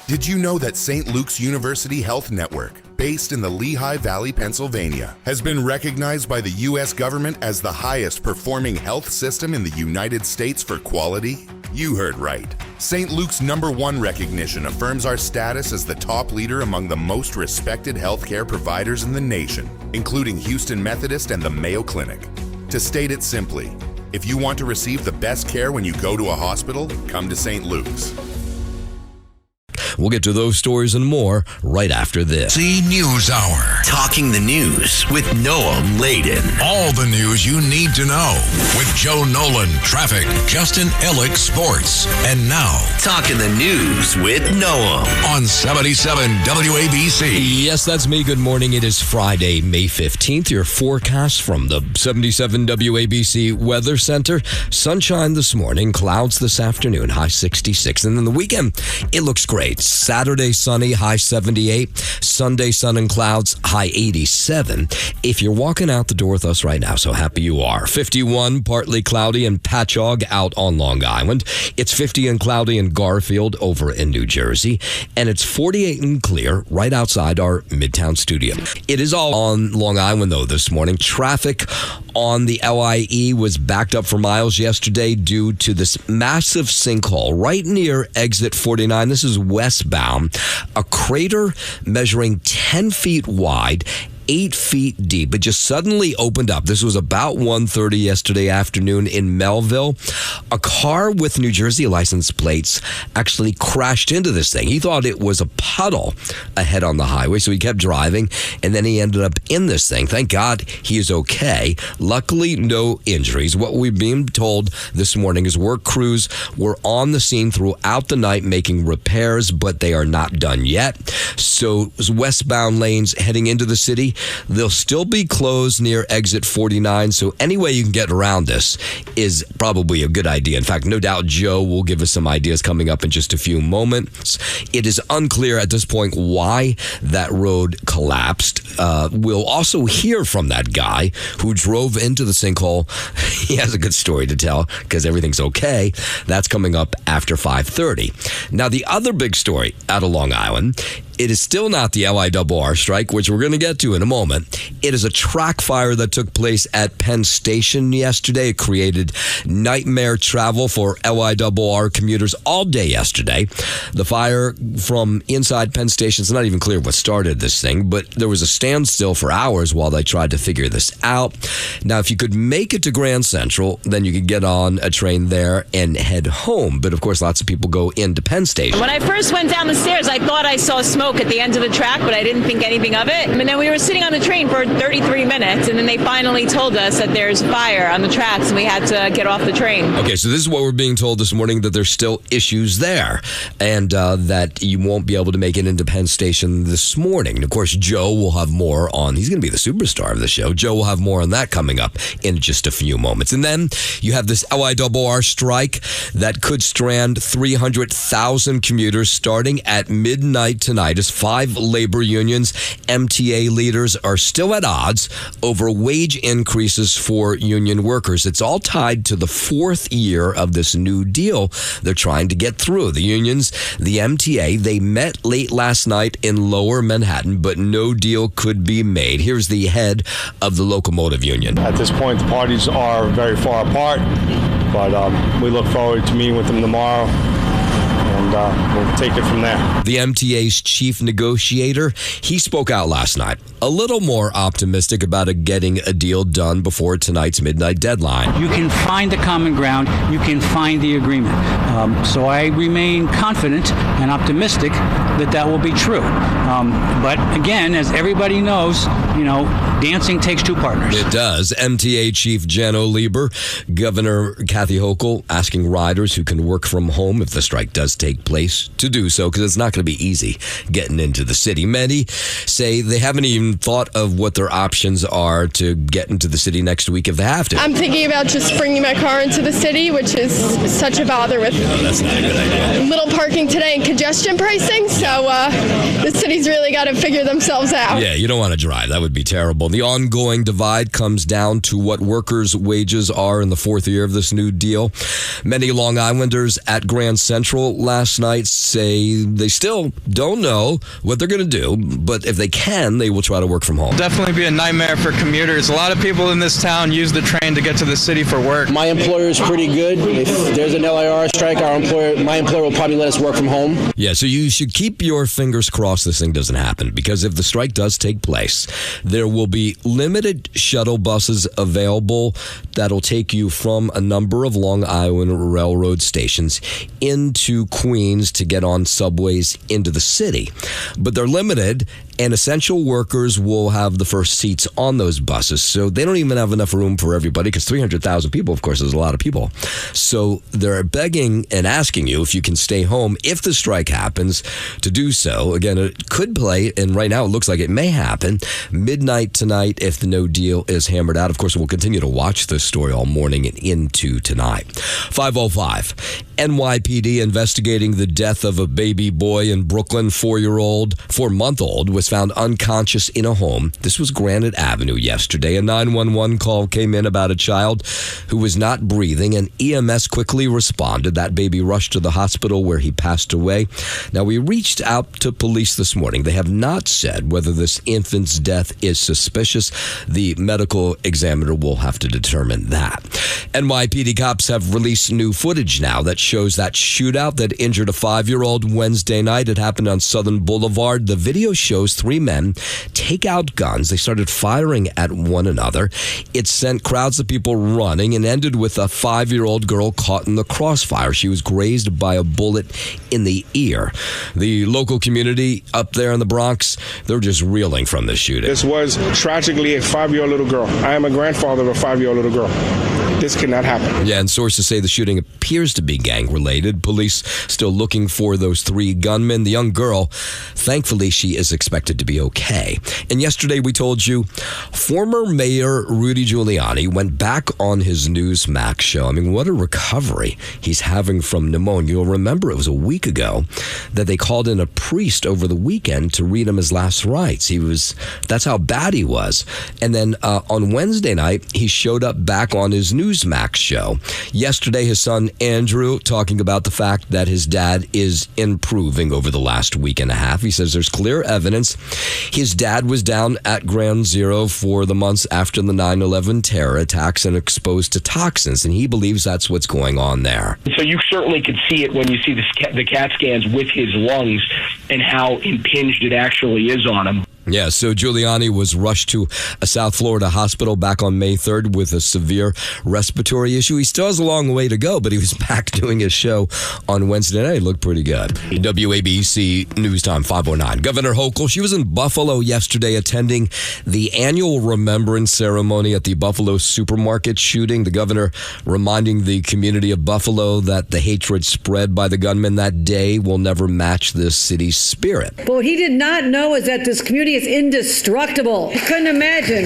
Did you know that St. Luke's University Health Network, based in the Lehigh Valley, Pennsylvania, has been recognized by the U.S. government as the highest performing health system in the United States for quality? You heard right. St. Luke's #1 recognition affirms our status as the top leader among the most respected healthcare providers in the nation, including Houston Methodist and the Mayo Clinic. To state it simply, if you want to receive the best care when you go to a hospital, come to St. Luke's. We'll get to those stories and more right after this. The News Hour. Talking the news with Noam Laden. All the news you need to know with Joe Nolan, traffic, Justin Ellick, sports. And now, Talking the news with Noam on 77 WABC. Yes, that's me. Good morning. It is Friday, May 15th. Your forecast from the 77 WABC Weather Center. Sunshine this morning, clouds this afternoon, high 66. And then the weekend, it looks great. Saturday, sunny, high 78. Sunday, sun and clouds, high 87. If you're walking out the door with us right now, so happy you are. 51, partly cloudy in Patchogue out on Long Island. It's 50 and cloudy in Garfield over in New Jersey. And it's 48 and clear right outside our Midtown studio. It is all on Long Island, though, this morning. Traffic on the LIE was backed up for miles yesterday due to this massive sinkhole right near exit 49. This is westbound. A crater measuring 10 feet wide, 8 feet deep. It just suddenly opened up. This was about 1:30 yesterday afternoon in Melville. A car with New Jersey license plates actually crashed into this thing. He thought it was a puddle ahead on the highway, so he kept driving, and then he ended up in this thing. Thank God he is okay. Luckily, no injuries. What we've been told this morning is work crews were on the scene throughout the night making repairs, but they are not done yet. So westbound lanes heading into the city, they'll still be closed near exit 49, so any way you can get around this is probably a good idea. In fact, no doubt Joe will give us some ideas coming up in just a few moments. It is unclear at this point why that road collapsed. We'll also hear from that guy who drove into the sinkhole. He has a good story to tell because everything's okay. That's coming up after 5:30. Now, the other big story out of Long Island, it is still not the LIRR strike, which we're going to get to in a moment. It is a track fire that took place at Penn Station yesterday. It created nightmare travel for LIRR commuters all day yesterday. The fire from inside Penn Station, it's not even clear what started this thing, but there was a standstill for hours while they tried to figure this out. Now, if you could make it to Grand Central, then you could get on a train there and head home. But of course, lots of people go into Penn Station. When I first went down the stairs, I thought I saw smoke at the end of the track, but I didn't think anything of it. And then we were sitting on the train for 33 minutes, and then they finally told us that there's fire on the tracks, and we had to get off the train. Okay, so this is what we're being told this morning, that there's still issues there, and that you won't be able to make it into Penn Station this morning. And of course, Joe will have more on, he's going to be the superstar of the show. Joe will have more on that coming up in just a few moments. And then you have this LIRR strike that could strand 300,000 commuters starting at midnight tonight. As 5 labor unions, MTA leaders are still at odds over wage increases for union workers. It's all tied to the 4th year of this new deal they're trying to get through. The unions, the MTA, they met late last night in Lower Manhattan, but no deal could be made. Here's the head of the locomotive union. At this point, the parties are very far apart, but we look forward to meeting with them tomorrow. We'll take it from there. The MTA's chief negotiator, he spoke out last night, a little more optimistic about getting a deal done before tonight's midnight deadline. You can find the common ground. You can find the agreement. So I remain confident and optimistic that will be true. But again, as everybody knows, dancing takes 2 partners. It does. MTA Chief Jano Lieber, Governor Kathy Hochul asking riders who can work from home if the strike does take place to do so, because it's not going to be easy getting into the city. Many say they haven't even thought of what their options are to get into the city next week if they have to. I'm thinking about just bringing my car into the city, which is such a bother with that's not a good idea. Little parking today and congestion pricing, so the city's really got to figure themselves out. Yeah, you don't want to drive. That would be terrible. The ongoing divide comes down to what workers' wages are in the 4th year of this new deal. Many Long Islanders at Grand Central last last night say they still don't know what they're going to do, but if they can, they will try to work from home. Definitely be a nightmare for commuters. A lot of people in this town use the train to get to the city for work. My employer is pretty good. If there's an LIRR strike, my employer will probably let us work from home. Yeah, so you should keep your fingers crossed this thing doesn't happen, because if the strike does take place, there will be limited shuttle buses available that'll take you from a number of Long Island Railroad stations into Queens to get on subways into the city. But they're limited, and essential workers will have the first seats on those buses. So they don't even have enough room for everybody, because 300,000 people, of course, is a lot of people. So they're begging and asking you if you can stay home if the strike happens to do so. Again, it could play, and right now it looks like it may happen, midnight tonight if the no deal is hammered out. Of course, we'll continue to watch this story all morning and into tonight. 5:05, NYPD investigating the death of a baby boy in Brooklyn. 4-month-old was found unconscious in a home. This was Granite Avenue yesterday. A 911 call came in about a child who was not breathing, and EMS quickly responded. That baby rushed to the hospital where he passed away. Now, we reached out to police this morning. They have not said whether this infant's death is suspicious. The medical examiner will have to determine that. NYPD cops have released new footage now that shows that shootout that injured a 5-year-old Wednesday night. It happened on Southern Boulevard. The video shows 3 men take out guns. They started firing at one another. It sent crowds of people running and ended with a 5-year-old girl caught in the crossfire. She was grazed by a bullet in the ear. The local community up there in the Bronx, they're just reeling from this shooting. This was tragically a 5-year-old little girl. I am a grandfather of a 5-year-old little girl. This cannot happen. Yeah, and sources say the shooting appears to be gang-related. Police still looking for those 3 gunmen. The young girl, thankfully, she is expected to be okay. And yesterday we told you, former Mayor Rudy Giuliani went back on his Newsmax show. I mean, what a recovery he's having from pneumonia. You'll remember it was a week ago that they called in a priest over the weekend to read him his last rites. That's how bad he was. And then on Wednesday night, he showed up back on his Newsmax show. Yesterday, his son Andrew talking about the fact that his dad is improving over the last week and a half. He says there's clear evidence his dad was down at Ground Zero for the months after the 9/11 terror attacks and exposed to toxins, and he believes that's what's going on there. So you certainly could see it when you see the CAT scans with his lungs and how impinged it actually is on him. Yeah, so Giuliani was rushed to a South Florida hospital back on May 3rd with a severe respiratory issue. He still has a long way to go, but he was back doing his show on Wednesday night. He looked pretty good. WABC News Time 5:09. Governor Hochul, she was in Buffalo yesterday attending the annual remembrance ceremony at the Buffalo supermarket shooting. The governor reminding the community of Buffalo that the hatred spread by the gunman that day will never match the city's spirit. But what he did not know is that this community is indestructible. He couldn't imagine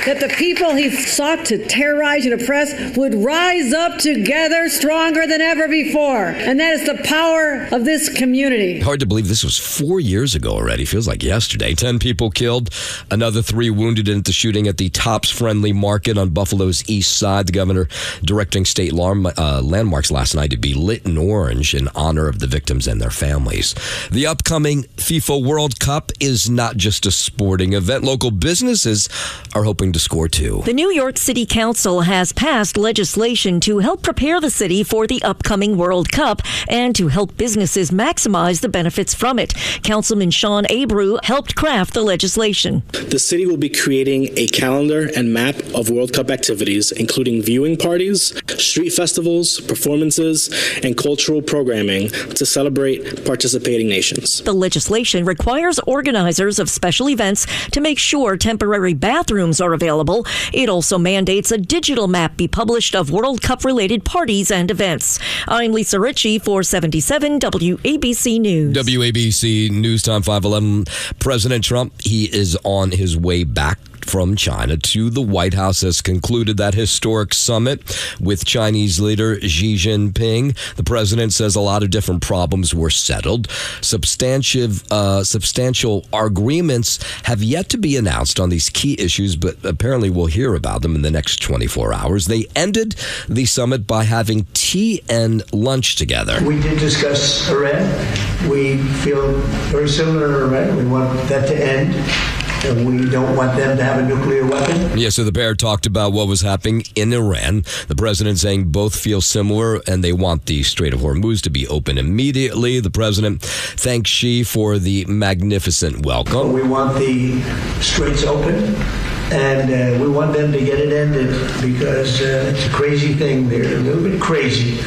that the people he sought to terrorize and oppress would rise up together stronger than ever before. And that is the power of this community. Hard to believe this was 4 years ago already. Feels like yesterday. 10 people killed, another 3 wounded in the shooting at the Tops Friendly Market on Buffalo's East Side. The governor directing state landmarks last night to be lit in orange in honor of the victims and their families. The upcoming FIFA World Cup is not just a sporting event. Local businesses are hoping to score too. The New York City Council has passed legislation to help prepare the city for the upcoming World Cup and to help businesses maximize the benefits from it. Councilman Sean Abreu helped craft the legislation. The city will be creating a calendar and map of World Cup activities, including viewing parties, street festivals, performances, and cultural programming to celebrate participating nations. The legislation requires organizers of special events to make sure temporary bathrooms are available. It also mandates a digital map be published of World Cup-related parties and events. I'm Lisa Ritchie for 77 WABC News. WABC News Time 5:11. President Trump, he is on his way back from China to the White House has concluded that historic summit with Chinese leader Xi Jinping. The president says a lot of different problems were settled. Substantial agreements have yet to be announced on these key issues, but apparently we'll hear about them in the next 24 hours. They ended the summit by having tea and lunch together. We did discuss Iran. We feel very similar to Iran. We want that to end. And we don't want them to have a nuclear weapon. Yeah, so the pair talked about what was happening in Iran. The president saying both feel similar and they want the Strait of Hormuz to be open immediately. The president thanked Xi for the magnificent welcome. We want the straits open, and we want them to get it ended because it's a crazy thing. They're a little bit crazy,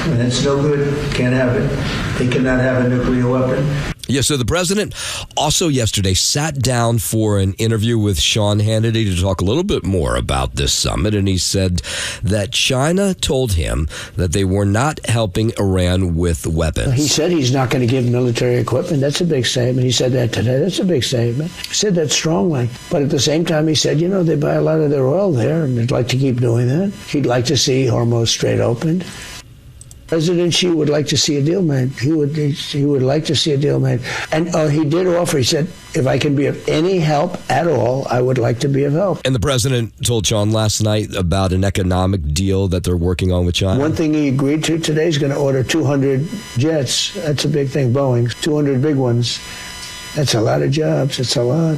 and it's no good. Can't have it. They cannot have a nuclear weapon. Yeah, so the president also yesterday sat down for an interview with Sean Hannity to talk a little bit more about this summit, and he said that China told him that they were not helping Iran with weapons. He said he's not going to give military equipment. That's a big statement. He said that today. That's a big statement. He said that strongly. But at the same time, he said, they buy a lot of their oil there, and they'd like to keep doing that. He'd like to see Hormuz Strait opened. President Xi would like to see a deal made. He would like to see a deal made. And he did offer, he said, if I can be of any help at all, I would like to be of help. And the president told Sean last night about an economic deal that they're working on with China. One thing he agreed to today is going to order 200 jets. That's a big thing, Boeing. 200 big ones. That's a lot of jobs. It's a lot.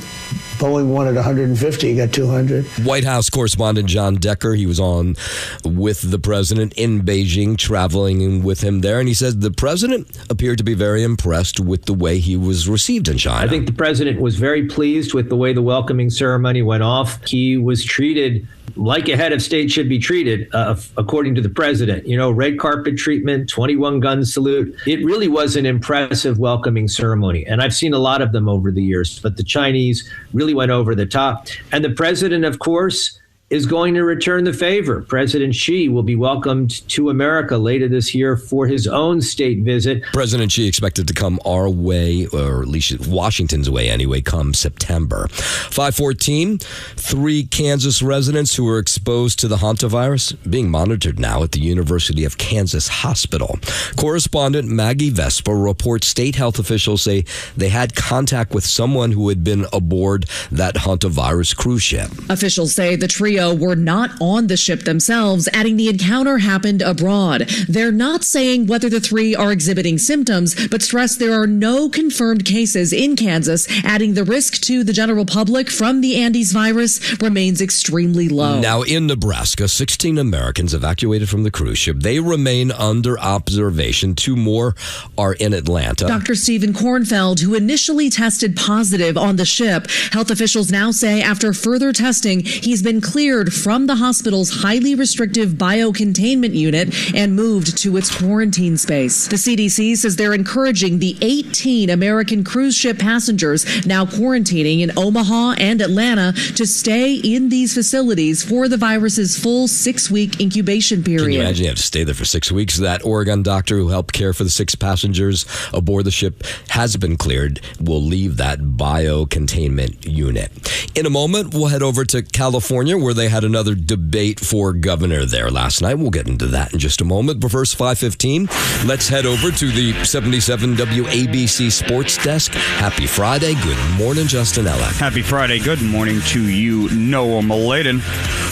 Boeing wanted 150, he got 200. White House correspondent John Decker, he was on with the president in Beijing, traveling with him there, and he said the president appeared to be very impressed with the way he was received in China. I think the president was very pleased with the way the welcoming ceremony went off. He was treated like a head of state should be treated, according to the president. Red carpet treatment, 21-gun salute. It really was an impressive welcoming ceremony, and I've seen a lot of them over the years, but the Chinese really went over the top. And the president, of course, is going to return the favor. President Xi will be welcomed to America later this year for his own state visit. President Xi expected to come our way, or at least Washington's way anyway, come September. 5:14, 3 Kansas residents who were exposed to the hantavirus being monitored now at the University of Kansas Hospital. Correspondent Maggie Vespa reports state health officials say they had contact with someone who had been aboard that hantavirus cruise ship. Officials say the trio were not on the ship themselves, adding the encounter happened abroad. They're not saying whether the 3 are exhibiting symptoms, but stress there are no confirmed cases in Kansas, adding the risk to the general public from the Andes virus remains extremely low. Now, in Nebraska, 16 Americans evacuated from the cruise ship. They remain under observation. 2 more are in Atlanta. Dr. Stephen Kornfeld, who initially tested positive on the ship, health officials now say after further testing, he's been cleared from the hospital's highly restrictive biocontainment unit and moved to its quarantine space. The CDC says they're encouraging the 18 American cruise ship passengers now quarantining in Omaha and Atlanta to stay in these facilities for the virus's full 6-week incubation period. Can you imagine you have to stay there for 6 weeks? That Oregon doctor who helped care for the 6 passengers aboard the ship has been cleared. Will leave that biocontainment unit. In a moment, we'll head over to California, where they had another debate for governor there last night. We'll get into that in just a moment. But first, 5:15, let's head over to the 77 WABC Sports Desk. Happy Friday. Good morning, Justin Ellick. Happy Friday. Good morning to you, Noah Maladen.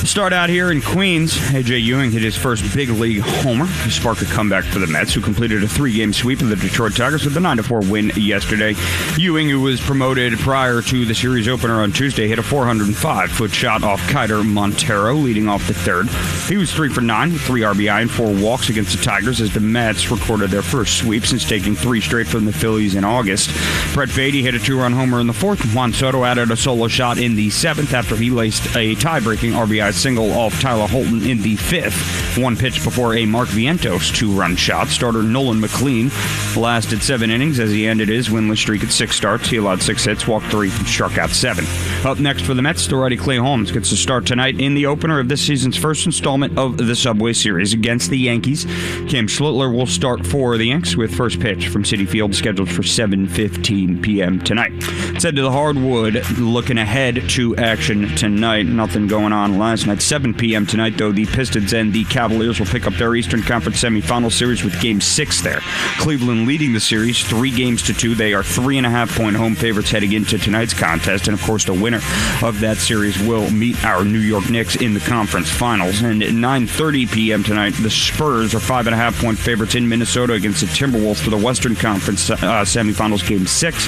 Start out here in Queens. A.J. Ewing hit his first big league homer to spark a comeback for the Mets, who completed a 3-game sweep of the Detroit Tigers with a 9-4 win yesterday. Ewing, who was promoted prior to the series opener on Tuesday, hit a 405-foot shot off Kiter Montero, leading off the third. He was 3 for 9 with 3 RBI and 4 walks against the Tigers as the Mets recorded their first sweep since taking 3 straight from the Phillies in August. Brett Beatty hit a 2-run homer in the 4th. Juan Soto added a solo shot in the 7th after he laced a tie-breaking RBI single off Tyler Holton in the 5th. 1 pitch before a Mark Vientos 2-run shot. Starter Nolan McLean lasted 7 innings as he ended his winless streak at 6 starts. He allowed 6 hits, walked 3, and struck out 7. Up next for the Mets, Dorothy Clay Holmes gets to start tonight in the opener of this season's first installment of the Subway Series against the Yankees. Cam Schlittler will start for the Yanks with first pitch from Citi Field scheduled for 7:15 p.m. tonight. Let's head to the hardwood, looking ahead to action tonight. Nothing going on last night. 7 p.m. tonight, though, the Pistons and the Cavaliers will pick up their Eastern Conference semifinal series with Game 6 there. Cleveland leading the series 3-2. They are 3.5-point home favorites heading into tonight's contest. And, of course, the winner of that series will meet our New York Knicks in the conference finals. And at 9:30 p.m. tonight, the Spurs are 5.5-point favorites in Minnesota against the Timberwolves for the Western Conference semifinals Game 6.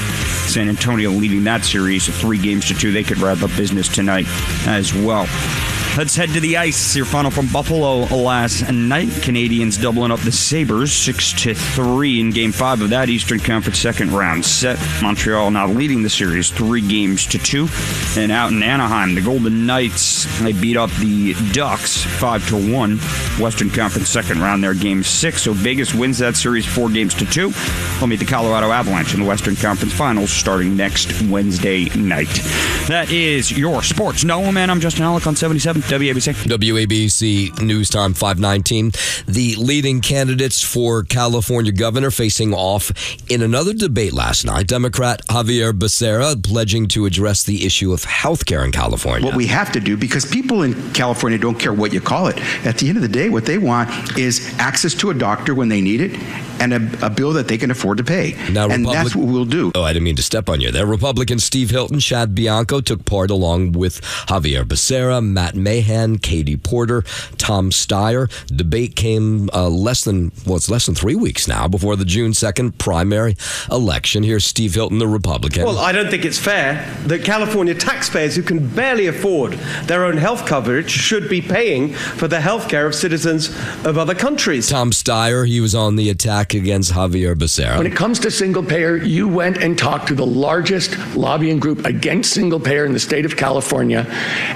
San Antonio leading that series 3-2. They could wrap up business tonight as well. Let's head to the ice. Your final from Buffalo last night. Canadians doubling up the Sabres 6-3 in Game 5 of that Eastern Conference second round set. Montreal now leading the series 3-2. And out in Anaheim, the Golden Knights, they beat up the Ducks 5-1. Western Conference second round there, Game 6. So Vegas wins that series 4-2. They'll meet the Colorado Avalanche in the Western Conference Finals starting next Wednesday night. That is your sports. No, man, I'm Justin Alec on 77 WABC. WABC News Time 5:19. The leading candidates for California governor facing off in another debate last night. Democrat Javier Becerra pledging to address the issue of health care in California. What we have to do, because people in California don't care what you call it. At the end of the day, what they want is access to a doctor when they need it and a bill that they can afford to pay. Now, and that's what we'll do. Oh, I didn't mean to step on you there. Republican Steve Hilton, Chad Bianco took part along with Javier Becerra, Matt Mahan, Katie Porter, Tom Steyer. Debate came less than 3 weeks now before the June 2nd primary election. Here's Steve Hilton, the Republican. Well, I don't think it's fair that California taxpayers who can barely afford their own health coverage should be paying for the health care of citizens of other countries. Tom Steyer, he was on the attack against Javier Becerra. When it comes to single payer, you went and talked to the largest lobbying group against single payer in the state of California,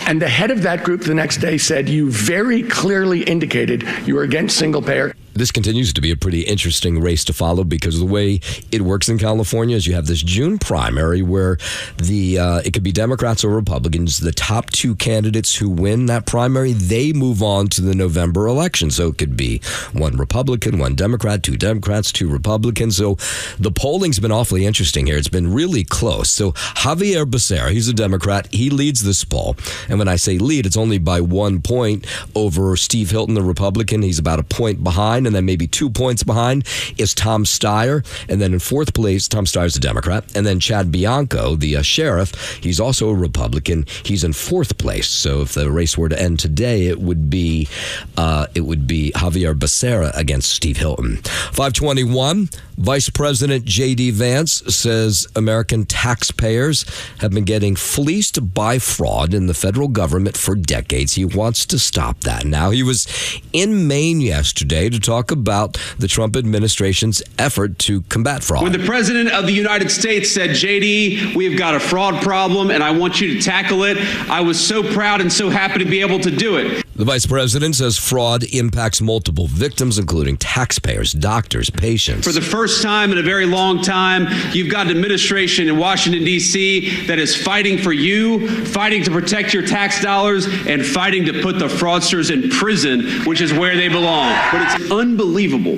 and the head of that group the next day said you very clearly indicated you were against single payer. This continues to be a pretty interesting race to follow because the way it works in California is you have this June primary where it could be Democrats or Republicans. The top two candidates who win that primary, they move on to the November election. So it could be one Republican, one Democrat, two Democrats, two Republicans. So the polling's been awfully interesting here. It's been really close. So Javier Becerra, he's a Democrat. He leads this poll. And when I say lead, it's only by 1 point over Steve Hilton, the Republican. He's about a point behind. And then maybe 2 points behind is Tom Steyer. And then in fourth place, Tom Steyer's a Democrat. And then Chad Bianco, the sheriff, he's also a Republican. He's in fourth place. So if the race were to end today, it would be Javier Becerra against Steve Hilton. 521, Vice President J.D. Vance says American taxpayers have been getting fleeced by fraud in the federal government for decades. He wants to stop that. Now, he was in Maine yesterday to talk about the Trump administration's effort to combat fraud. When the President of the United States said, J.D., we've got a fraud problem and I want you to tackle it, I was so proud and so happy to be able to do it. The vice president says fraud impacts multiple victims, including taxpayers, doctors, patients. For the first time in a very long time, you've got an administration in Washington, D.C. that is fighting for you, fighting to protect your tax dollars, and fighting to put the fraudsters in prison, which is where they belong. But it's unbelievable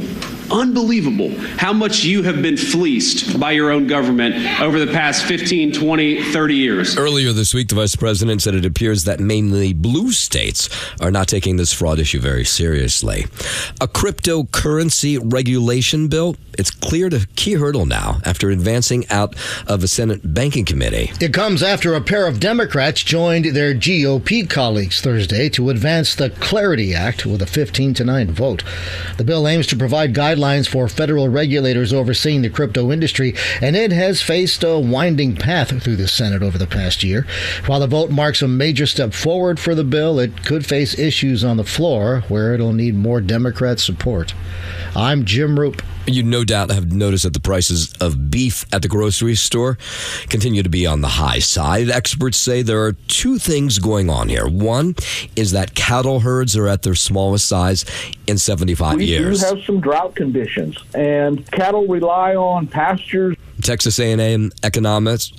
how much you have been fleeced by your own government over the past 15, 20, 30 years. Earlier this week, the vice president said it appears that mainly blue states are not taking this fraud issue very seriously. A cryptocurrency regulation bill, it's cleared a key hurdle now after advancing out of a Senate banking committee. It comes after a pair of Democrats joined their GOP colleagues Thursday to advance the Clarity Act with a 15-9 vote. The bill aims to provide guidelines for federal regulators overseeing the crypto industry, and it has faced a winding path through the Senate over the past year. While the vote marks a major step forward for the bill, it could face issues on the floor where it'll need more Democrat support. I'm Jim Roop. You no doubt have noticed that the prices of beef at the grocery store continue to be on the high side. Experts say there are two things going on here. One is that cattle herds are at their smallest size in 75 years. We do have some drought conditions, and cattle rely on pastures. Texas A&M economist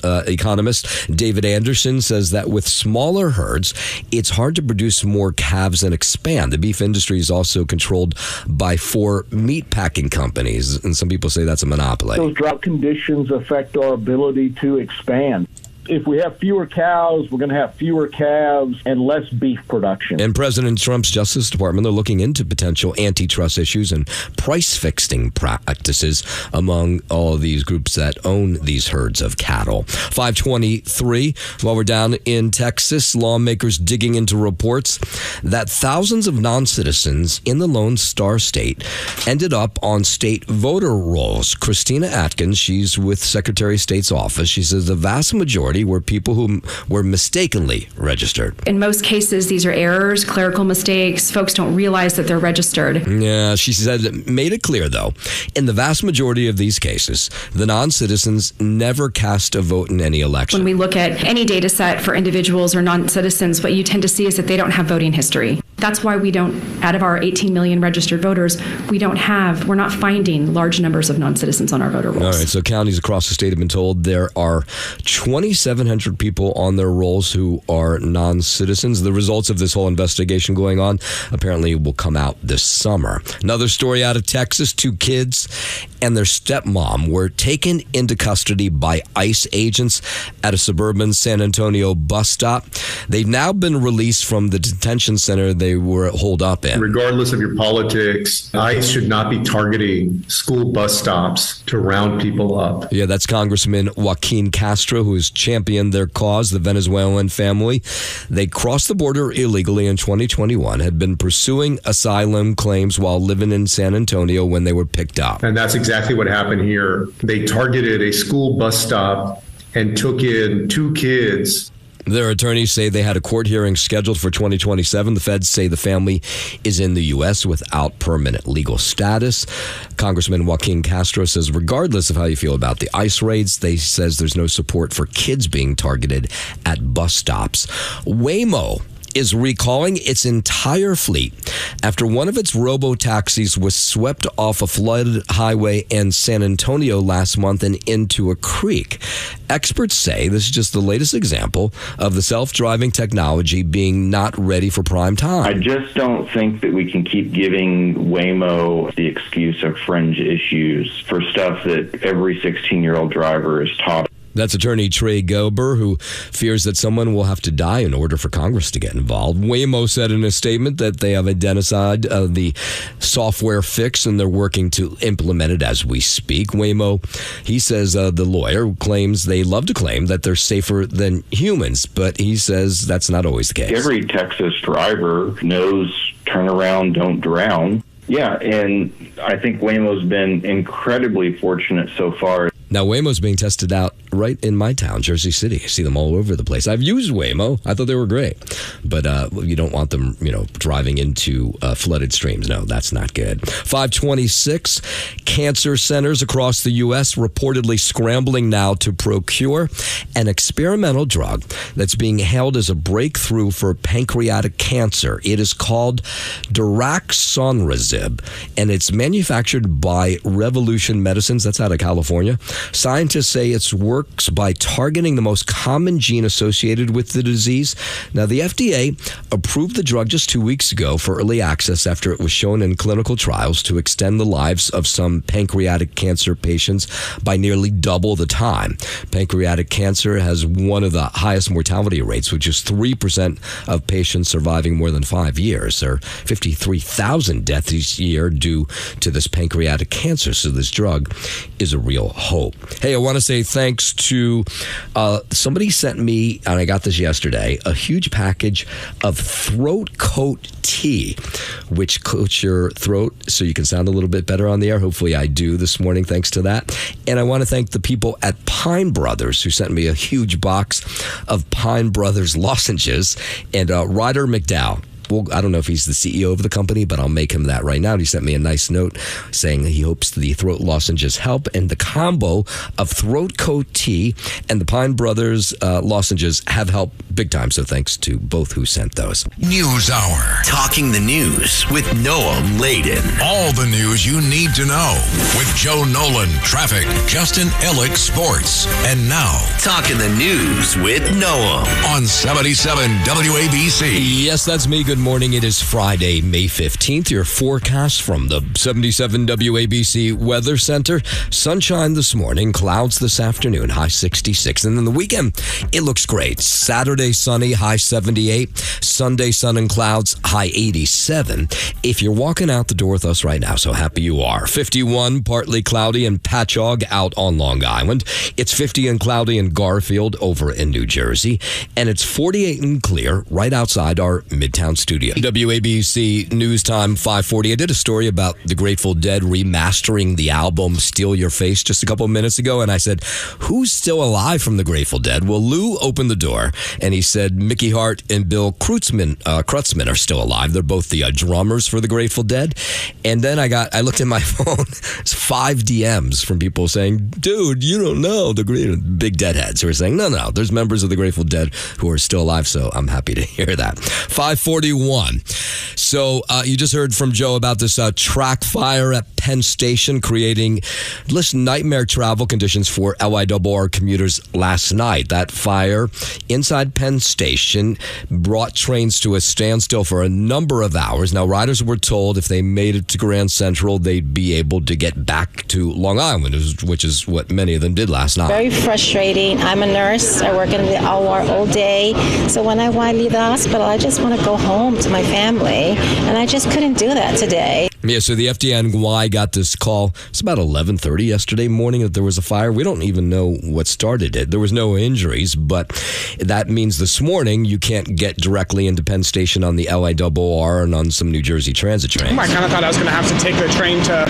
David Anderson says that with smaller herds, it's hard to produce more calves and expand. The beef industry is also controlled by 4 meat packing companies, and some people say that's a monopoly. Those drought conditions affect our ability to expand. If we have fewer cows, we're going to have fewer calves and less beef production. And President Trump's Justice Department, they're looking into potential antitrust issues and price-fixing practices among all of these groups that own these herds of cattle. 523, while we're down in Texas, lawmakers digging into reports that thousands of non-citizens in the Lone Star State ended up on state voter rolls. Christina Atkins, she's with Secretary of State's office. She says the vast majority were people who were mistakenly registered. In most cases, these are errors, clerical mistakes. Folks don't realize that they're registered. Yeah, she said it made it clear, though, in the vast majority of these cases, the non-citizens never cast a vote in any election. When we look at any data set for individuals or non-citizens, what you tend to see is that they don't have voting history. That's why we don't, out of our 18 million registered voters, we're not finding large numbers of non-citizens on our voter rolls. All right, so counties across the state have been told there are 2,700 people on their rolls who are non-citizens. The results of this whole investigation going on apparently will come out this summer. Another story out of Texas, 2 kids and their stepmom were taken into custody by ICE agents at a suburban San Antonio bus stop. They've now been released from the detention center they were holed up in. Regardless of your politics, ICE should not be targeting school bus stops to round people up. Yeah, that's Congressman Joaquin Castro, who has championed their cause, the Venezuelan family. They crossed the border illegally in 2021, had been pursuing asylum claims while living in San Antonio when they were picked up. And that's exactly what happened here. They targeted a school bus stop and took in 2 kids. Their attorneys say they had a court hearing scheduled for 2027. The feds say the family is in the U.S. without permanent legal status. Congressman Joaquin Castro says regardless of how you feel about the ICE raids, they says there's no support for kids being targeted at bus stops. Waymo is recalling its entire fleet after one of its robo-taxis was swept off a flooded highway in San Antonio last month and into a creek. Experts say this is just the latest example of the self-driving technology being not ready for prime time. I just don't think that we can keep giving Waymo the excuse of fringe issues for stuff that every 16-year-old driver is taught. That's attorney Trey Gober, who fears that someone will have to die in order for Congress to get involved. Waymo said in a statement that they have identified the software fix and they're working to implement it as we speak. Waymo, he says the lawyer claims they love to claim that they're safer than humans, but he says that's not always the case. Every Texas driver knows turn around, don't drown. Yeah, and I think Waymo's been incredibly fortunate so far. Now, Waymo's being tested out right in my town, Jersey City. I see them all over the place. I've used Waymo. I thought they were great. But you don't want them, driving into flooded streams. No, that's not good. 526, cancer centers across the U.S. reportedly scrambling now to procure an experimental drug that's being hailed as a breakthrough for pancreatic cancer. It is called daraxonrasib, and it's manufactured by Revolution Medicines. That's out of California. Scientists say it works by targeting the most common gene associated with the disease. Now, the FDA approved the drug just 2 weeks ago for early access after it was shown in clinical trials to extend the lives of some pancreatic cancer patients by nearly double the time. Pancreatic cancer has one of the highest mortality rates, which is 3% of patients surviving more than 5 years. There are 53,000 deaths each year due to this pancreatic cancer, so this drug is a real hope. Hey, I want to say thanks to somebody sent me, and I got this yesterday, a huge package of throat coat tea, which coats your throat so you can sound a little bit better on the air. Hopefully I do this morning thanks to that. And I want to thank the people at Pine Brothers who sent me a huge box of Pine Brothers lozenges. And Ryder McDowell, I don't know if he's the CEO of the company, but I'll make him that right now. And he sent me a nice note saying he hopes the throat lozenges help. And the combo of Throat Coat Tea and the Pine Brothers lozenges have helped big time. So thanks to both who sent those. News Hour. Talking the news with Noah Layden. All the news you need to know with Joe Nolan, traffic, Justin Ellick, sports. And now, Talking the news with Noah on 77 WABC. Yes, that's me. Good morning. It is Friday, May 15th. Your forecast from the 77 WABC Weather Center. Sunshine this morning, clouds this afternoon, high 66. And then the weekend, it looks great. Saturday, sunny, high 78. Sunday, sun and clouds, high 87. If you're walking out the door with us right now, so happy you are. 51, partly cloudy in Patchogue out on Long Island. It's 50 and cloudy in Garfield over in New Jersey. And it's 48 and clear right outside our Midtown studio. WABC News Time 540. I did a story about the Grateful Dead remastering the album Steal Your Face just a couple of minutes ago. And I said, who's still alive from the Grateful Dead? Well, Lou opened the door and he said Mickey Hart and Bill Kreutzmann are still alive. They're both the drummers for the Grateful Dead. And then I looked at my phone. It's 5 DMs from people saying, dude, you don't know the big Deadheads who are saying, no, there's members of the Grateful Dead who are still alive. So I'm happy to hear that. 541. So you just heard from Joe about this track fire at Penn Station creating nightmare travel conditions for LIRR commuters last night. That fire inside Penn Station brought trains to a standstill for a number of hours. Now, riders were told if they made it to Grand Central, they'd be able to get back to Long Island, which is what many of them did last night. Very frustrating. I'm a nurse. I work in the OR all day. So when I want to leave the hospital, I just want to go home to my family. And I just couldn't do that today. Yeah, so the FDNY got this call. It's about 11:30 yesterday morning that there was a fire. We don't even know what started it. There was no injuries, but that means this morning you can't get directly into Penn Station on the LIRR and on some New Jersey Transit trains. I kind of thought I was going to have to take the train to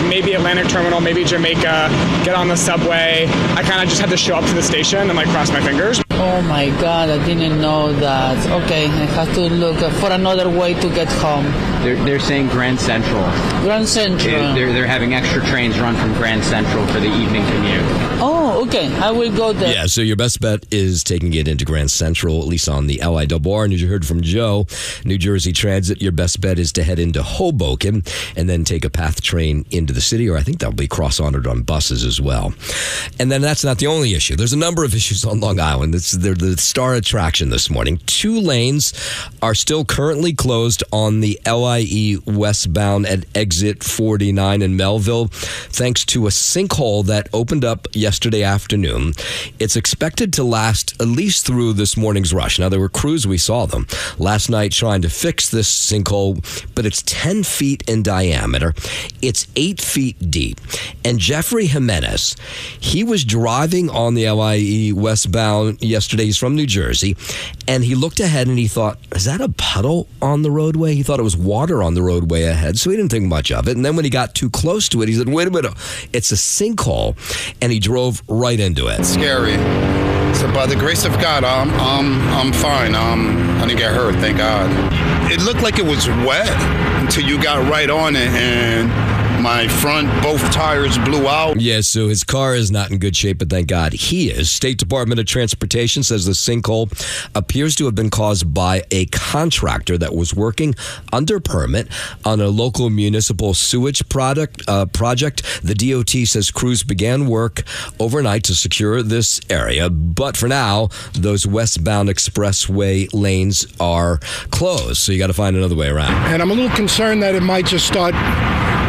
maybe Atlantic Terminal, maybe Jamaica, get on the subway. I kind of just had to show up to the station and cross my fingers. Oh my God, I didn't know that. Okay, I have to look for another way to get home. They're saying Grand Central. Grand Central. They're having extra trains run from Grand Central for the evening commute. Oh, okay. I will go there. Yeah, so your best bet is taking it into Grand Central, at least on the LIRR. And as you heard from Joe, New Jersey Transit, your best bet is to head into Hoboken and then take a PATH train into the city, or I think that'll be cross-honored on buses as well. And then that's not the only issue. There's a number of issues on Long Island. They're the star attraction this morning. 2 lanes are still currently closed on the LIE westbound at exit 49 in Melville, thanks to a sinkhole that opened up yesterday afternoon. It's expected to last at least through this morning's rush. Now, there were crews, we saw them last night trying to fix this sinkhole, but it's 10 feet in diameter. It's 8 feet deep. And Jeffrey Jimenez, he was driving on the LIE westbound yesterday. He's from New Jersey, and he looked ahead and he thought, is that a puddle on the roadway? He thought it was water on the roadway ahead, so he didn't think much of it. And then when he got too close to it, he said, wait a minute, it's a sinkhole, and he drove right into it. It's scary. So by the grace of God, I'm fine. I didn't get hurt, thank God. It looked like it was wet until you got right on it, and my front, both tires blew out. Yeah, so his car is not in good shape, but thank God he is. State Department of Transportation says the sinkhole appears to have been caused by a contractor that was working under permit on a local municipal sewage project. The DOT says crews began work overnight to secure this area, but for now, those westbound expressway lanes are closed, so you got to find another way around. And I'm a little concerned that it might just start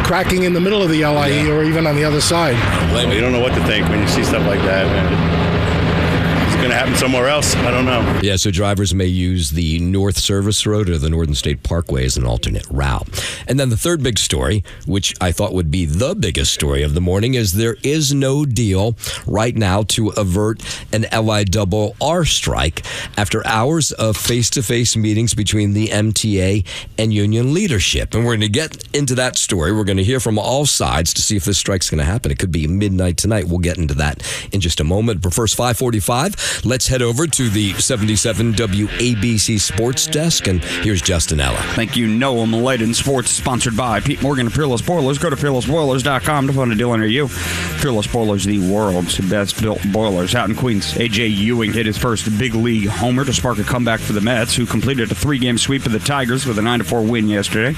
cracking in the middle of the LIE or even on the other side. Well, you don't know what to think when you see stuff like that, man. It's going to happen somewhere else. I don't know. Yeah, so drivers may use the North Service Road or the Northern State Parkway as an alternate route. And then the third big story, which I thought would be the biggest story of the morning, is there is no deal right now to avert an LIRR strike after hours of face-to-face meetings between the MTA and union leadership. And we're going to get into that story. We're going to hear from all sides to see if this strike's going to happen. It could be midnight tonight. We'll get into that in just a moment. But first, 5:45. Let's head over to the 77 WABC Sports Desk, and here's Justin Ella. Thank you, Noah Maladen. Sports sponsored by Pete Morgan and Peerless Boilers. Go to peerlessboilers.com to find a deal near you. Peerless Boilers, the world's best-built boilers. Out in Queens, A.J. Ewing hit his first big league homer to spark a comeback for the Mets, who completed a 3-game sweep of the Tigers with a 9-4 win yesterday.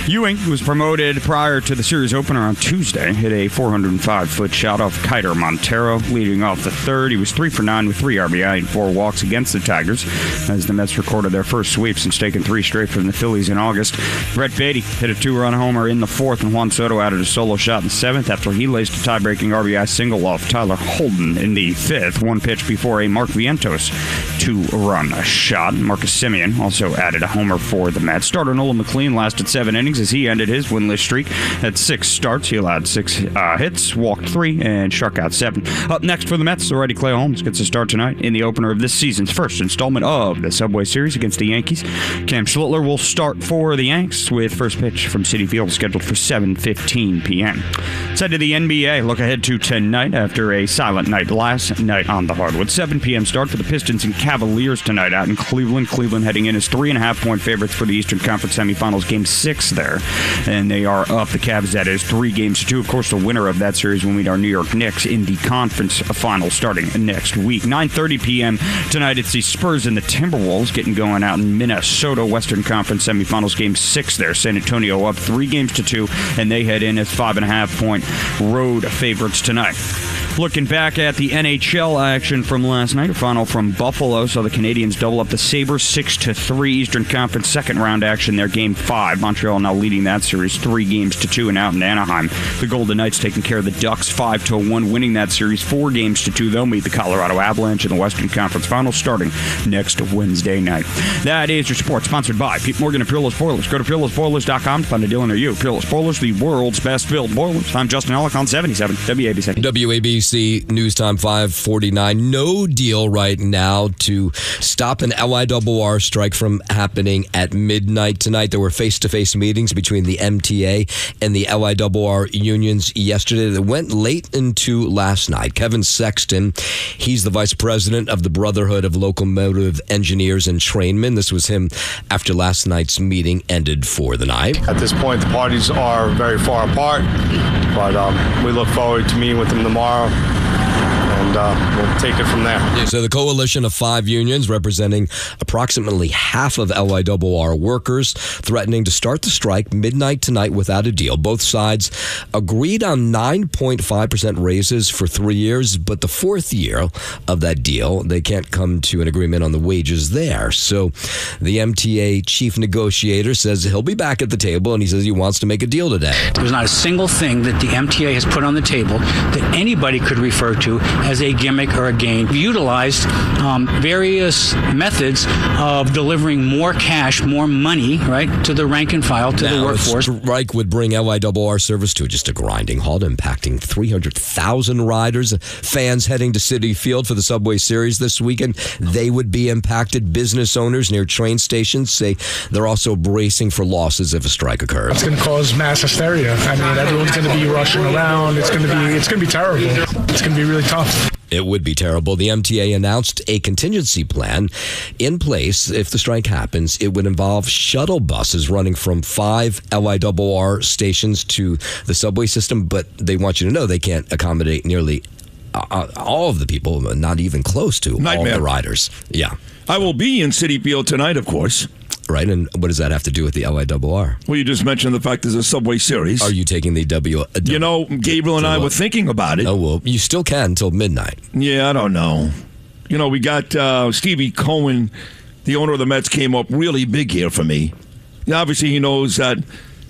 Ewing, who was promoted prior to the series opener on Tuesday, hit a 405-foot shot off Kiter Montero, leading off the third. He was 3 for 9 with 3 RBI and 4 walks against the Tigers, as the Mets recorded their first sweep since taking 3 straight from the Phillies in August. Brett Beatty hit a 2-run homer in the 4th, and Juan Soto added a solo shot in the 7th after he laced a tie-breaking RBI single off Tyler Holden in the 5th, one pitch before a Mark Vientos 2-run shot. Marcus Semien also added a homer for the Mets. Starter Nolan McLean lasted 7 innings as he ended his winless streak at 6 starts. He allowed 6 hits, walked 3, and struck out 7. Up next for the Mets, already Clay Holmes gets a start tonight in the opener of this season's first installment of the Subway Series against the Yankees. Cam Schlittler will start for the Yanks with first pitch from Citi Field scheduled for 7:15 p.m. Side to the NBA, look ahead to tonight after a silent night last night on the hardwood. 7 p.m. start for the Pistons and Cavaliers tonight out in Cleveland. Cleveland heading in as 3.5-point favorites for the Eastern Conference semifinals, game 6 there. And they are up. The Cavs, that is, 3-2. Of course, the winner of that series will meet our New York Knicks in the conference final starting next week. 9:30 p.m. tonight, it's the Spurs and the Timberwolves getting going out in Minnesota. Western Conference semifinals, game 6 there. San Antonio up 3-2, and they head in as 5.5-point road favorites tonight. Looking back at the NHL action from last night, a final from Buffalo saw the Canadiens double up the Sabres 6-3. Eastern Conference second round action there, game 5. Montreal now leading that series 3-2 and out in Anaheim. The Golden Knights taking care of the Ducks 5-1, winning that series 4-2. They'll meet the Colorado Avalanche in the Western Conference Finals starting next Wednesday night. That is your sports, sponsored by Pete Morgan and Peerless Boilers. Go to peerlessboilers.com to find a deal near you. Peerless Boilers, the world's best built boilers. I'm Justin Ellick on 77 WABC. WABC News Time 5:49. No deal right now to stop an LIRR strike from happening at midnight tonight. There were face-to-face meetings between the MTA and the LIRR unions yesterday that went late into last night. Kevin Sexton, he's the vice president of the Brotherhood of Locomotive Engineers and Trainmen. This was him after last night's meeting ended for the night. At this point, the parties are very far apart, but we look forward to meeting with them tomorrow. And we'll take it from there. Yeah, so the coalition of 5 unions representing approximately half of LIRR workers threatening to start the strike midnight tonight without a deal. Both sides agreed on 9.5% raises for 3 years, but the 4th year of that deal, they can't come to an agreement on the wages there. So the MTA chief negotiator says he'll be back at the table, and he says he wants to make a deal today. There's not a single thing that the MTA has put on the table that anybody could refer to as a gimmick or a gain. We utilized various methods of delivering more cash, more money, right, to the rank and file, to the workforce. The strike would bring LIRR service to just a grinding halt, impacting 300,000 riders. Fans heading to Citi Field for the Subway Series this weekend, they would be impacted. Business owners near train stations say they're also bracing for losses if a strike occurs. It's going to cause mass hysteria. I mean, everyone's going to be rushing around. It's going to be terrible. It's going to be really tough. It would be terrible. The MTA announced a contingency plan in place if the strike happens. It would involve shuttle buses running from 5 LIRR stations to the subway system, but they want you to know they can't accommodate nearly all of the people, not even close to all the riders. Yeah. I will be in Citi Field tonight, of course. Right, and what does that have to do with the LIRR? Well, you just mentioned the fact there's a Subway Series. Are you taking the Gabriel and I were thinking about it. Oh, well, you still can until midnight. Yeah, I don't know. We got Stevie Cohen, the owner of the Mets, came up really big here for me. Obviously, he knows that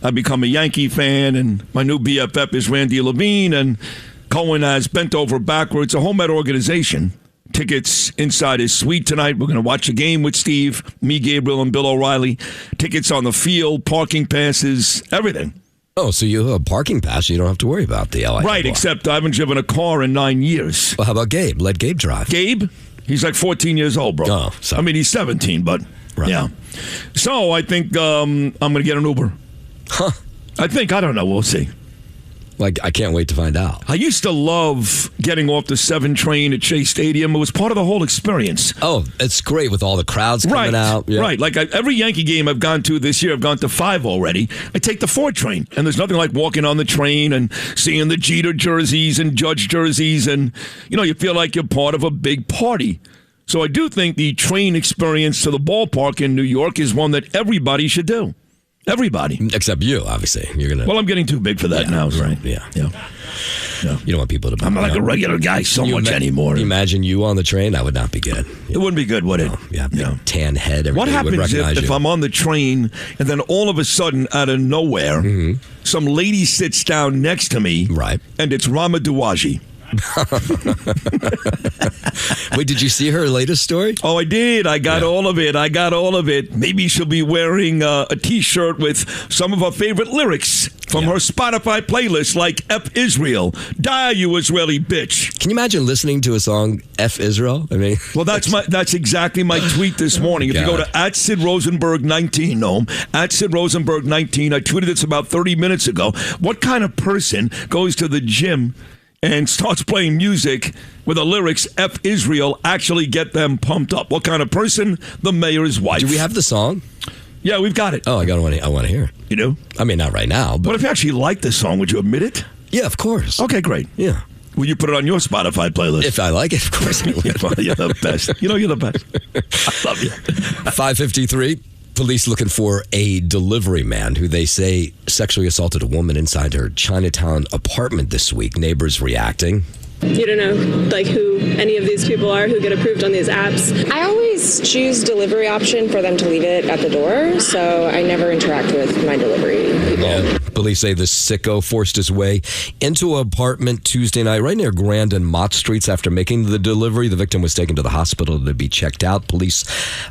I've become a Yankee fan, and my new BFF is Randy Levine, and Cohen has bent over backwards. A home Met organization. Tickets inside his suite tonight. We're going to watch a game with Steve, me, Gabriel, and Bill O'Reilly. Tickets on the field, parking passes, everything. Oh, so you have a parking pass, you don't have to worry about the LIRR. Right, except I haven't driven a car in 9 years. Well, how about Gabe? Let Gabe drive. Gabe? He's like 14 years old, bro. Oh, sorry. I mean, he's 17, but yeah. So I think I'm going to get an Uber. Huh. I don't know. We'll see. Like, I can't wait to find out. I used to love getting off the 7 train at Chase Stadium. It was part of the whole experience. Oh, it's great with all the crowds coming out. Yeah. Right. Like every Yankee game I've gone to this year, I've gone to 5 already. I take the 4 train, and there's nothing like walking on the train and seeing the Jeter jerseys and Judge jerseys, and, you feel like you're part of a big party. So I do think the train experience to the ballpark in New York is one that everybody should do. Everybody. Except you, obviously. Well, I'm getting too big for that now. Right. Yeah. You don't want people to... I'm not like a regular guy so much anymore. Can you imagine you on the train? That would not be good. It wouldn't be good, would it? Tan head. What happens would if I'm on the train and then all of a sudden, out of nowhere, some lady sits down next to me, right, and it's Rama Dawaji? Wait, did you see her latest story? Oh, I did. I got all of it. Maybe she'll be wearing a T-shirt with some of her favorite lyrics from her Spotify playlist, like F Israel. Die, you Israeli bitch. Can you imagine listening to a song, F Israel? I mean, well, that's exactly my tweet this morning. If you go to @SidRosenberg19, Noam, @SidRosenberg19, I tweeted this about 30 minutes ago. What kind of person goes to the gym and starts playing music where the lyrics F Israel actually get them pumped up? What kind of person? The mayor's wife. Do we have the song? Yeah, we've got it. Oh, I want to hear it. You do? I mean, not right now. But if you actually like this song, would you admit it? Yeah, of course. Okay, great. Yeah. Will you put it on your Spotify playlist? If I like it, of course I will. You're the best. You're the best. I love you. 5:53. Police looking for a delivery man who they say sexually assaulted a woman inside her Chinatown apartment this week. Neighbors reacting. You don't know who any of these people are who get approved on these apps. I always choose delivery option for them to leave it at the door, so I never interact with my delivery people. Yeah. Police say the sicko forced his way into an apartment Tuesday night right near Grand and Mott Streets after making the delivery. The victim was taken to the hospital to be checked out. Police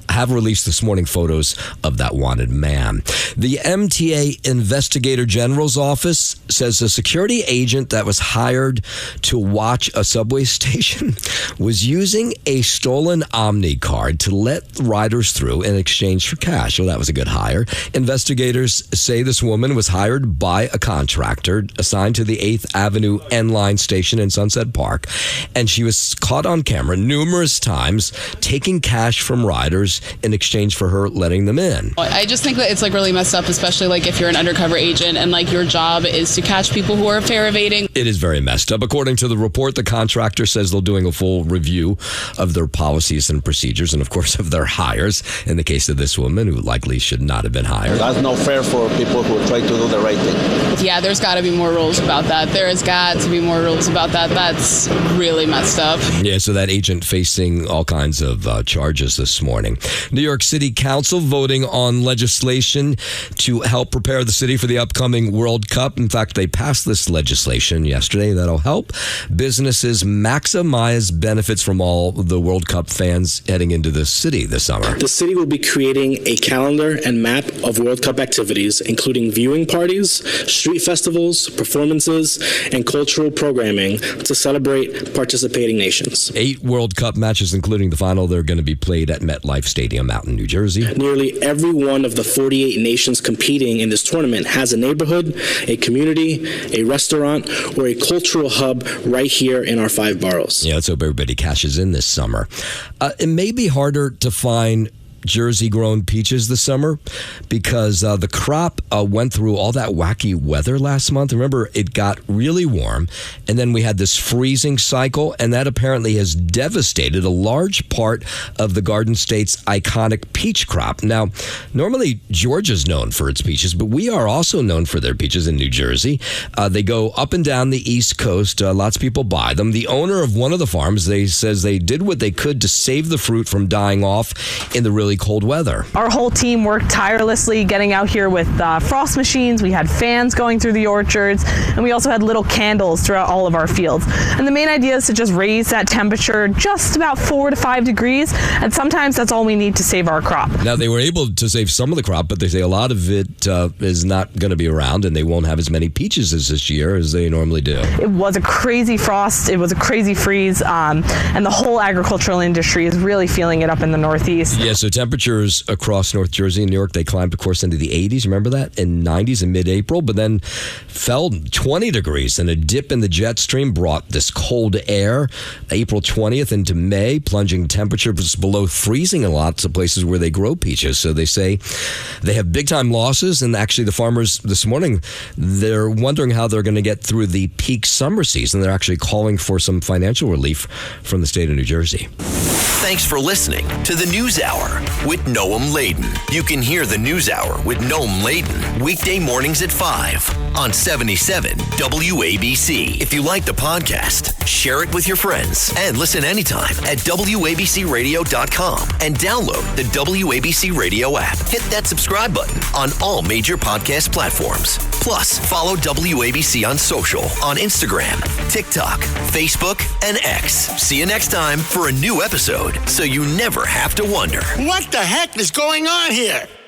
have released this morning photos of that wanted man. The MTA Investigator General's office says a security agent that was hired to watch a subway station was using a stolen Omni card to let riders through in exchange for cash. Well, that was a good hire. Investigators say this woman was hired by a contractor assigned to the 8th Avenue N-Line station in Sunset Park, and she was caught on camera numerous times taking cash from riders in exchange for her letting them in. I just think that it's really messed up, especially if you're an undercover agent and your job is to catch people who are fare evading. It is very messed up. According to the report, the contractor says they're doing a full review of their policies and procedures and, of course, of their hires in the case of this woman who likely should not have been hired. That's not fair for people who try to do the right thing. Yeah, there's got to be more rules about that. There has got to be more rules about that. That's really messed up. Yeah, so that agent facing all kinds of charges this morning. New York City Council voting on legislation to help prepare the city for the upcoming World Cup. In fact, they passed this legislation yesterday that'll help businesses maximize benefits from all the World Cup fans heading into the city this summer. The city will be creating a calendar and map of World Cup activities, including viewing parties, street festivals, performances, and cultural programming to celebrate participating nations. 8 World Cup matches, including the final, they're going to be played at MetLife Stadium out in New Jersey. Nearly every one of the 48 nations competing in this tournament has a neighborhood, a community, a restaurant, or a cultural hub right here in our 5 boroughs. Yeah, let's hope everybody cashes in this summer. It may be harder to find Jersey-grown peaches this summer because the crop went through all that wacky weather last month. Remember, it got really warm, and then we had this freezing cycle, and that apparently has devastated a large part of the Garden State's iconic peach crop. Now, normally Georgia's known for its peaches, but we are also known for their peaches in New Jersey. They go up and down the East Coast. Lots of people buy them. The owner of one of the farms, says they did what they could to save the fruit from dying off in the really cold weather. Our whole team worked tirelessly getting out here with frost machines. We had fans going through the orchards, and we also had little candles throughout all of our fields. And the main idea is to just raise that temperature just about 4 to 5 degrees, and sometimes that's all we need to save our crop. Now, they were able to save some of the crop, but they say a lot of it is not going to be around, and they won't have as many peaches as this year as they normally do. It was a crazy frost. It was a crazy freeze, and the whole agricultural industry is really feeling it up in the Northeast. Yeah, so temperatures across North Jersey and New York, they climbed, of course, into the 80s. Remember that? In 90s in mid-April, but then fell 20 degrees. And a dip in the jet stream brought this cold air April 20th into May, plunging temperatures below freezing in lots of places where they grow peaches. So they say they have big-time losses. And actually, the farmers this morning, they're wondering how they're going to get through the peak summer season. They're actually calling for some financial relief from the state of New Jersey. Thanks for listening to the News Hour with Noam Laden. You can hear the News Hour with Noam Laden weekday mornings at 5 on 77 WABC. If you like the podcast, share it with your friends and listen anytime at WABCRadio.com and download the WABC Radio app. Hit that subscribe button on all major podcast platforms. Plus, follow WABC on social on Instagram, TikTok, Facebook, and X. See you next time for a new episode, so you never have to wonder. What the heck is going on here?